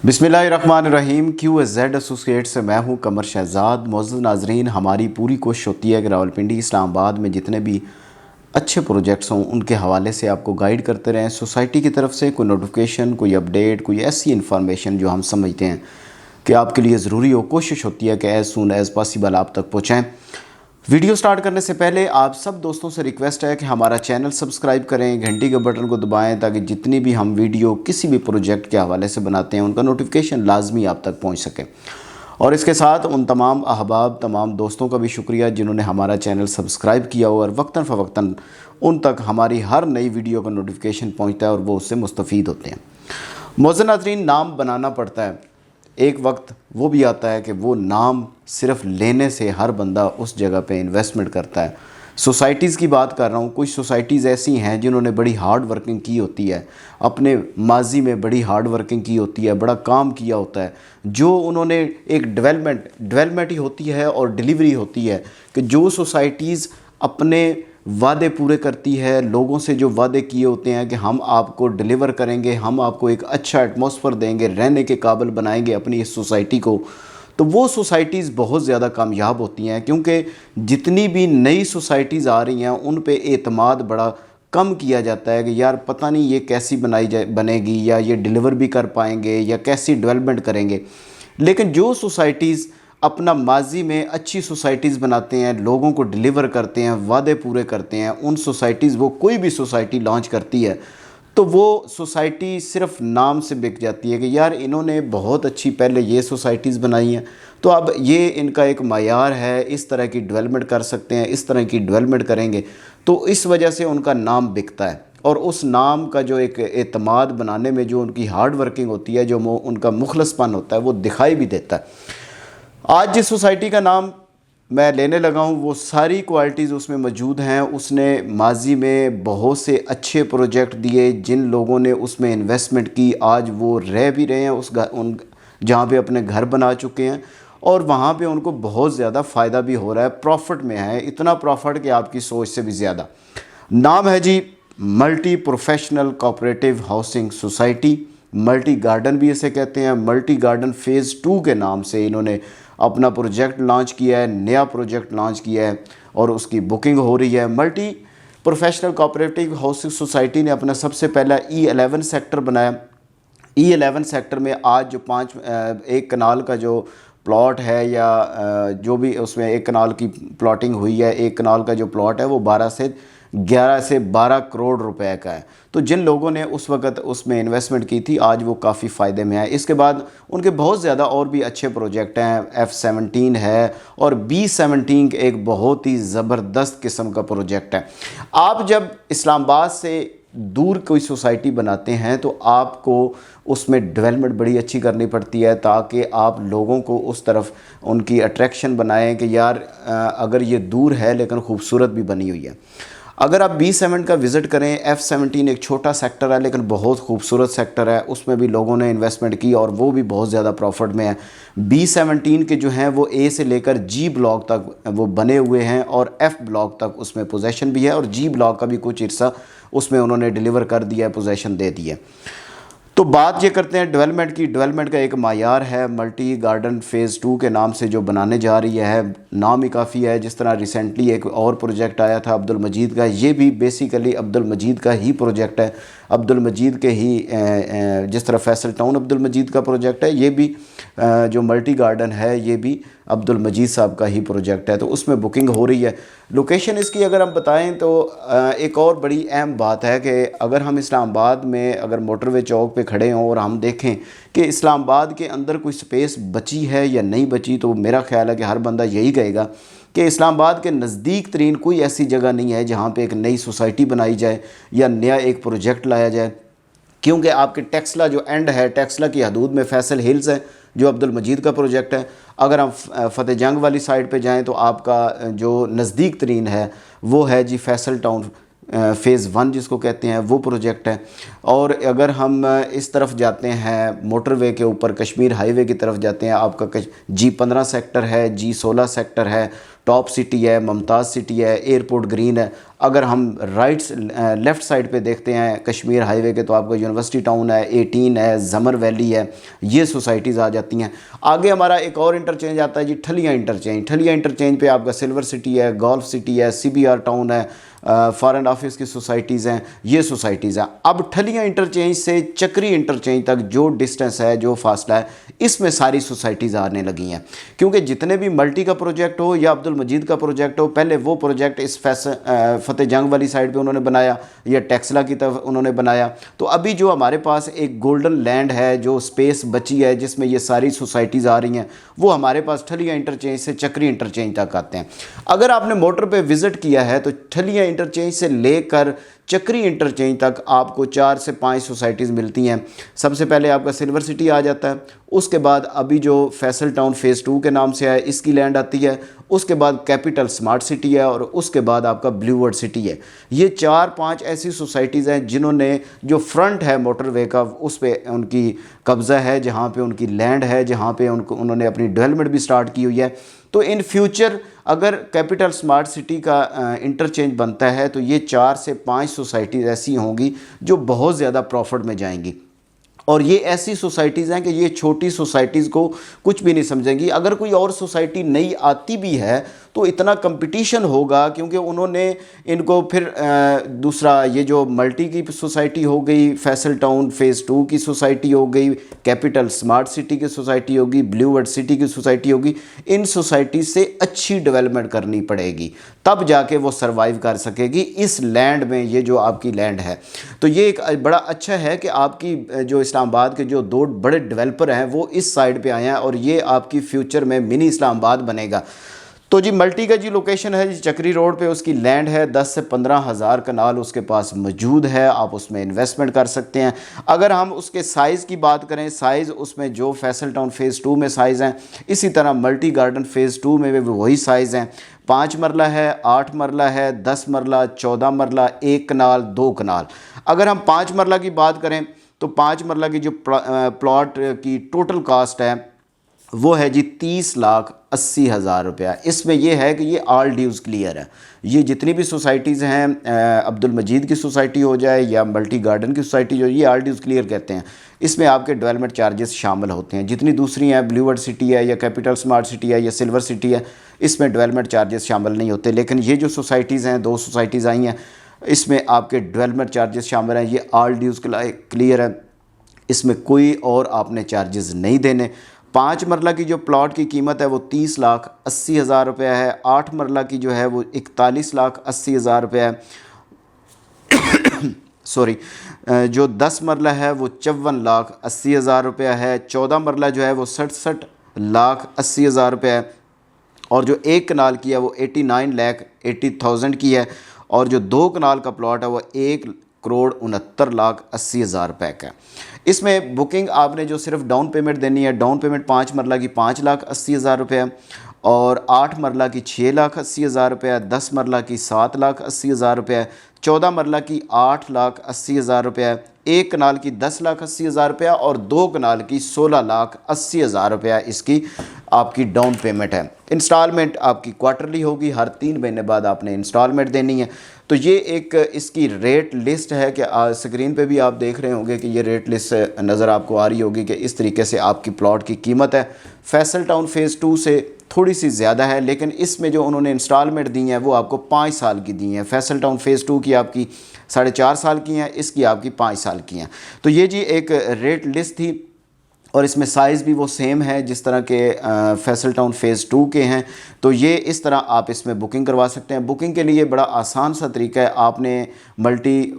बिस्मिल्लाहिर्रहमानिर्रहीम। QAZ associate से मैं हूं कमर शहजाद। मोअज़्ज़ज़ नाज़रीन, हमारी पूरी कोशिश होती है कि रावलपिंडी इस्लामाबाद में जितने भी अच्छे प्रोजेक्ट्स हों उनके हवाले से आपको गाइड करते रहें। सोसाइटी की तरफ से कोई नोटिफिकेशन, कोई अपडेट, कोई ऐसी इन्फॉर्मेशन जो हम समझते हैं कि आपके लिए ज़रूरी हो, कोशिश होती है कि एज़ सून एज़ पॉसिबल आप तक पहुँचाएँ। वीडियो स्टार्ट करने से पहले आप सब दोस्तों से रिक्वेस्ट है कि हमारा चैनल सब्सक्राइब करें, घंटी के बटन को दबाएं ताकि जितनी भी हम वीडियो किसी भी प्रोजेक्ट के हवाले से बनाते हैं उनका नोटिफिकेशन लाजमी आप तक पहुंच सके। और इसके साथ उन तमाम अहबाब, तमाम दोस्तों का भी शुक्रिया जिन्होंने हमारा चैनल सब्सक्राइब किया हो और वक्तन फ़वक्तन उन तक हमारी हर नई वीडियो का नोटिफिकेशन पहुँचता है और वो उससे मुस्तफ़ीद होते हैं। मोअज़्ज़ज़ नाज़रीन, नाम बनाना पड़ता है। एक वक्त वो भी आता है कि वो नाम सिर्फ लेने से हर बंदा उस जगह पे इन्वेस्टमेंट करता है। सोसाइटीज़ की बात कर रहा हूँ। कुछ सोसाइटीज़ ऐसी हैं जिन्होंने बड़ी हार्ड वर्किंग की होती है, अपने माजी में बड़ी हार्ड वर्किंग की होती है, बड़ा काम किया होता है, जो उन्होंने एक डेवलपमेंट ही होती है और डिलीवरी होती है कि जो सोसाइटीज़ अपने वादे पूरे करती है, लोगों से जो वादे किए होते हैं कि हम आपको डिलीवर करेंगे, हम आपको एक अच्छा एटमॉस्फेयर देंगे, रहने के काबिल बनाएंगे अपनी इस सोसाइटी को, तो वो सोसाइटीज़ बहुत ज़्यादा कामयाब होती हैं। क्योंकि जितनी भी नई सोसाइटीज़ आ रही हैं उन पे एतमाद बड़ा कम किया जाता है कि यार पता नहीं ये कैसी बनेगी, या ये डिलीवर भी कर पाएंगे, या कैसी डेवलपमेंट करेंगे। लेकिन जो सोसाइटीज़ अपना माजी में अच्छी सोसाइटीज़ बनाते हैं, लोगों को डिलीवर करते हैं, वादे पूरे करते हैं, उन सोसाइटीज़, वो कोई भी सोसाइटी लॉन्च करती है तो वो सोसाइटी सिर्फ नाम से बिक जाती है कि यार इन्होंने बहुत अच्छी पहले ये सोसाइटीज़ बनाई हैं तो अब ये इनका एक मायार है, इस तरह की डेवलपमेंट कर सकते हैं, इस तरह की डेवलपमेंट करेंगे, तो इस वजह से उनका नाम बिकता है। और उस नाम का जो एक एतमाद बनाने में जो उनकी हार्ड वर्किंग होती है, जो उनका मुखलसपन होता है, वो दिखाई भी देता है। आज जिस सोसाइटी का नाम मैं लेने लगा हूँ वो सारी क्वालिटीज़ उसमें मौजूद हैं। उसने माजी में बहुत से अच्छे प्रोजेक्ट दिए, जिन लोगों ने उसमें इन्वेस्टमेंट की आज वो रह भी रहे हैं उस जहाँ पे अपने घर बना चुके हैं और वहाँ पे उनको बहुत ज़्यादा फ़ायदा भी हो रहा है, प्रॉफिट में है, इतना प्रॉफिट कि आपकी सोच से भी ज़्यादा। नाम है जी multi professional cooperative housing society, multi garden भी इसे कहते हैं। मल्टी गार्डन फ़ेज़ 2 के नाम से इन्होंने अपना प्रोजेक्ट लॉन्च किया है, नया प्रोजेक्ट लॉन्च किया है और उसकी बुकिंग हो रही है। Multi professional cooperative housing society ने अपना सबसे पहला E11 सेक्टर बनाया। E11 सेक्टर में आज जो एक कनाल का जो प्लॉट है, या जो भी उसमें एक कनाल की प्लॉटिंग हुई है, एक कनाल का जो प्लॉट है वो 11 से 12 करोड़ रुपए का है। तो जिन लोगों ने उस वक़्त उसमें इन्वेस्टमेंट की थी आज वो काफ़ी फ़ायदे में है। इसके बाद उनके बहुत ज़्यादा और भी अच्छे प्रोजेक्ट हैं। F17 है और B17 एक बहुत ही ज़बरदस्त किस्म का प्रोजेक्ट है। आप जब इस्लामाबाद से दूर कोई सोसाइटी बनाते हैं तो आपको उसमें डेवलपमेंट बड़ी अच्छी करनी पड़ती है ताकि आप लोगों को उस तरफ उनकी अट्रैक्शन बनाएं कि यार अगर ये दूर है लेकिन खूबसूरत भी बनी हुई है। अगर आप B7 का विज़िट करें, F17 एक छोटा सेक्टर है लेकिन बहुत खूबसूरत सेक्टर है, उसमें भी लोगों ने इन्वेस्टमेंट की और वो भी बहुत ज़्यादा प्रॉफिट में है। B17 के जो हैं वो A से लेकर G ब्लॉक तक वो बने हुए हैं और F ब्लॉक तक उसमें पोजेसन भी है और G ब्लॉक का भी कुछ हिस्सा उसमें उन्होंने डिलीवर कर दिया है, पोजेसन दे दी है। तो बात ये करते हैं डेवलपमेंट की। डेवलपमेंट का एक मायार है मल्टी गार्डन फ़ेज़ 2 के नाम से जो बनाने जा रही है, नाम ही काफ़ी है। जिस तरह रिसेंटली एक और प्रोजेक्ट आया था अब्दुल मजीद का, ये भी बेसिकली अब्दुल मजीद का ही प्रोजेक्ट है। अब्दुल मजीद के ही जिस तरह फैसल टाउन अब्दुल मजीद का प्रोजेक्ट है, ये भी जो मल्टी गार्डन है ये भी अब्दुल मजीद साहब का ही प्रोजेक्ट है। तो उसमें बुकिंग हो रही है। लोकेशन इसकी अगर हम बताएं तो एक और बड़ी अहम बात है कि अगर हम इस्लामाबाद में अगर मोटरवे चौक पे खड़े हों और हम देखें कि इस्लामाबाद के अंदर कोई स्पेस बची है या नहीं बची, तो मेरा ख्याल है कि हर बंदा यही कहेगा कि इस्लामाबाद के नज़दीक तरीन कोई ऐसी जगह नहीं है जहाँ पे एक नई सोसाइटी बनाई जाए या नया एक प्रोजेक्ट लाया जाए। क्योंकि आपके टेक्सला जो एंड है, टेक्सला की हदूद में फैसल हिल्स है जो अब्दुल मजीद का प्रोजेक्ट है। अगर हम फ़तेह जंग वाली साइड पे जाएं तो आपका जो नज़दीक तरीन है वो है जी फैसल टाउन फ़ेज़ 1 जिसको कहते हैं, वो प्रोजेक्ट है। और अगर हम इस तरफ जाते हैं मोटरवे के ऊपर कश्मीर हाईवे की तरफ जाते हैं, आपका G15 सेक्टर है, G16 सेक्टर है, टॉप सिटी है, मुमताज़ सिटी है, एयरपोर्ट ग्रीन है। अगर हम लेफ़्ट साइड पे देखते हैं कश्मीर हाईवे के, तो आपका यूनिवर्सिटी टाउन है, 18 है, जमर वैली है, ये सोसाइटीज़ आ जाती हैं। आगे हमारा एक और इंटरचेंज आता है जी, ठलियाँ इंटरचेंज। ठलियाँ इंटरचेंज पे आपका सिल्वर सिटी है, गोल्फ सिटी है, CBR टाउन है, फॉरेन ऑफिस की सोसाइटीज़ हैं, ये सोसाइटीज़ हैं। अब ठलियाँ इंटरचेंज से चक्री इंटरचेंज तक जो डिस्टेंस है, जो फासला है, इसमें सारी सोसाइटीज़ आने लगी हैं। क्योंकि जितने भी मल्टी का प्रोजेक्ट हो या अब्दुल मजीद का प्रोजेक्ट हो, पहले वो प्रोजेक्ट इस फतेह जंग वाली साइड पे उन्होंने बनाया या टेक्सला की तरफ उन्होंने बनाया। तो अभी जो हमारे पास एक गोल्डन लैंड है, जो स्पेस बची है जिसमें ये सारी सोसाइटीज़ आ रही हैं, वो हमारे पास ठलियाँ इंटरचेंज से चक्री इंटरचेंज तक आते हैं। अगर आपने मोटर पे विज़िट किया है तो ठलियाँ इंटरचेंज से लेकर चक्री इंटरचेंज तक आपको 4 से 5 सोसाइटीज़ मिलती हैं। सबसे पहले आपका सिल्वर सिटी आ जाता है, उसके बाद अभी जो फैसल टाउन फ़ेज़ 2 के नाम से है, इसकी लैंड आती है, उसके बाद कैपिटल स्मार्ट सिटी है, और उसके बाद आपका ब्लू वर्ल्ड सिटी है। ये 4-5 ऐसी सोसाइटीज़ हैं जिन्होंने जो फ्रंट है मोटरवे का, उस पर उनकी कब्ज़ा है, जहाँ पे उनकी लैंड है, जहाँ पे उन्होंने अपनी डेवलपमेंट भी स्टार्ट की हुई है। तो इन फ्यूचर अगर कैपिटल स्मार्ट सिटी का इंटरचेंज बनता है तो ये 4 से 5 सोसाइटीज़ ऐसी होंगी जो बहुत ज़्यादा प्रॉफिट में जाएंगी। और ये ऐसी सोसाइटीज़ हैं कि ये छोटी सोसाइटीज़ को कुछ भी नहीं समझेंगी। अगर कोई और सोसाइटी नई आती भी है तो इतना कंपटीशन होगा, क्योंकि उन्होंने इनको फिर दूसरा ये जो मल्टी की सोसाइटी हो गई, फैसल टाउन फ़ेज़ 2 की सोसाइटी हो गई, कैपिटल स्मार्ट सिटी की सोसाइटी होगी, ब्लू वर्ल्ड सिटी की सोसाइटी होगी, इन सोसाइटी से अच्छी डेवलपमेंट करनी पड़ेगी, तब जाके वो सर्वाइव कर सकेगी इस लैंड में। ये जो आपकी लैंड है, तो ये एक बड़ा अच्छा है कि आपकी जो इस्लामाबाद के जो 2 बड़े डेवलपर हैं वो इस साइड पे आए हैं, और ये आपकी फ्यूचर में मिनी इस्लामाबाद बनेगा। तो जी मल्टी का जी लोकेशन है जी चक्री रोड पे, उसकी लैंड है, 10 से 15 हज़ार कनाल उसके पास मौजूद है, आप उसमें इन्वेस्टमेंट कर सकते हैं। अगर हम उसके साइज़ की बात करें, साइज़ उसमें जो फैसल टाउन फ़ेज़ 2 में साइज़ हैं, इसी तरह मल्टी गार्डन फ़ेज़ 2 में भी वही साइज़ हैं। 5 मरला है, 8 मरला है, 10 मरला, 14 मरला, 1 कनाल, 2 कनाल। अगर हम 5 मरला की बात करें तो 5 मरला की जो प्लॉट की टोटल कास्ट है वो है जी 30,80,000 रुपया। इसमें यह है कि ये ऑल ड्यूज़ क्लियर है। ये जितनी भी सोसाइटीज़ हैं, अब्दुल मजीद की सोसाइटी हो जाए या मल्टी गार्डन की सोसाइटी जो, ये ऑल ड्यूज़ क्लियर कहते हैं। इसमें आपके डेवलपमेंट चार्जेस शामिल होते हैं। जितनी दूसरी हैं, ब्लू वर्ल्ड सिटी है या कैपिटल स्मार्ट सिटी है या सिल्वर सिटी है, इसमें डेवलपमेंट चार्जेस शामिल नहीं होते। लेकिन ये जो सोसाइटीज़ हैं, 2 सोसाइटीज़ आई हैं, इसमें आपके डेवलपमेंट चार्जेस शामिल हैं। ये ऑल ड्यूज़ क्लियर है, इसमें कोई और आपने चार्जेस नहीं देने। 5 मरला की जो प्लॉट की कीमत है वो 30,80,000 रुपया है। 8 मरला की जो है वो 41,80,000 रुपया है। सॉरी, जो 10 मरला है वो 54,80,000 रुपया है। 14 मरला जो है वो 67,80,000 रुपया है। और जो 1 कनाल की है वो 89,80,000 की है। और जो 2 कनाल का प्लॉट है वो 1,69,80,000 रुपये का है। इसमें बुकिंग आपने जो सिर्फ डाउन पेमेंट देनी है, डाउन पेमेंट 5 मरला की 5,80,000 रुपये, और 8 मरला की 6,80,000 रुपये, 10 मरला की 7,80,000 रुपये, 14 मरला की 8,80,000 रुपये, 1 कनाल की 10,80,000 रुपया और 2 कनाल की 16,80,000 रुपया इसकी आपकी डाउन पेमेंट है। इंस्टॉलमेंट आपकी क्वार्टरली होगी, हर 3 महीने बाद आपने इंस्टॉलमेंट देनी है। तो ये एक इसकी रेट लिस्ट है कि स्क्रीन पे भी आप देख रहे होंगे कि ये रेट लिस्ट नज़र आपको आ रही होगी कि इस तरीके से आपकी प्लॉट की कीमत है। फैसल टाउन फ़ेज़ 2 से थोड़ी सी ज़्यादा है, लेकिन इसमें जो उन्होंने इंस्टॉलमेंट दी हैं वो आपको 5 साल की दी हैं। फैसल टाउन फ़ेज़ 2 की आपकी 4.5 साल की हैं, इसकी आपकी 5 साल की हैं। तो ये जी एक रेट लिस्ट थी, और इसमें साइज़ भी वो सेम है जिस तरह के फैसल टाउन फ़ेज़ 2 के हैं। तो ये इस तरह आप इसमें बुकिंग करवा सकते हैं। बुकिंग के लिए बड़ा आसान सा तरीका है, आपने multi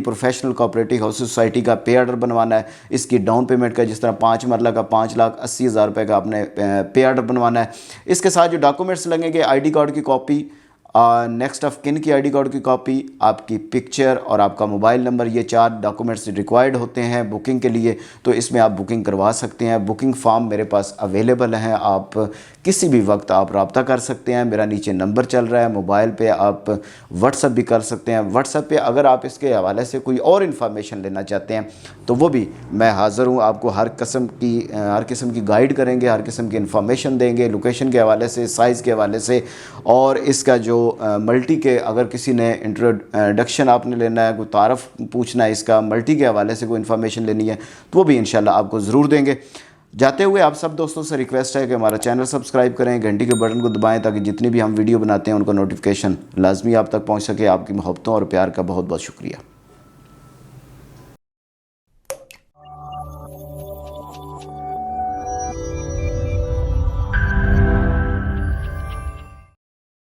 professional cooperative house society का पे आर्डर बनवाना है। इसकी डाउन पेमेंट का जिस तरह 5 मरला का 5,80,000 रुपये का आपने पे आर्डर बनवाना है। इसके साथ जो डॉक्यूमेंट्स लगेंगे, ID कार्ड की कॉपी, नेक्स्ट ऑफ किन की आईडी कार्ड की कॉपी, आपकी पिक्चर और आपका मोबाइल नंबर, ये 4 डॉक्यूमेंट्स रिक्वायर्ड होते हैं बुकिंग के लिए। तो इसमें आप बुकिंग करवा सकते हैं। बुकिंग फॉर्म मेरे पास अवेलेबल हैं, आप किसी भी वक्त आप रब्ता कर सकते हैं। मेरा नीचे नंबर चल रहा है, मोबाइल पे आप व्हाट्सअप भी कर सकते हैं। व्हाट्सअप पे अगर आप इसके हवाले से कोई और इन्फॉर्मेशन लेना चाहते हैं तो वो भी मैं हाज़िर हूँ। आपको हर किस्म की गाइड करेंगे, हर किस्म की इन्फॉर्मेशन देंगे, लोकेशन के हवाले से, साइज़ के हवाले से। और इसका जो मल्टी के, अगर किसी ने इंट्रोडक्शन आपने लेना है, कोई तारफ़ पूछना है इसका, मल्टी के हवाले से कोई इन्फॉर्मेशन लेनी है तो वो भी इंशाल्लाह आपको ज़रूर देंगे। जाते हुए आप सब दोस्तों से रिक्वेस्ट है कि हमारा चैनल सब्सक्राइब करें, घंटी के बटन को दबाएं ताकि जितनी भी हम वीडियो बनाते हैं उनका नोटिफिकेशन लाजमी आप तक पहुंच सके। आपकी मोहब्बतों और प्यार का बहुत बहुत शुक्रिया।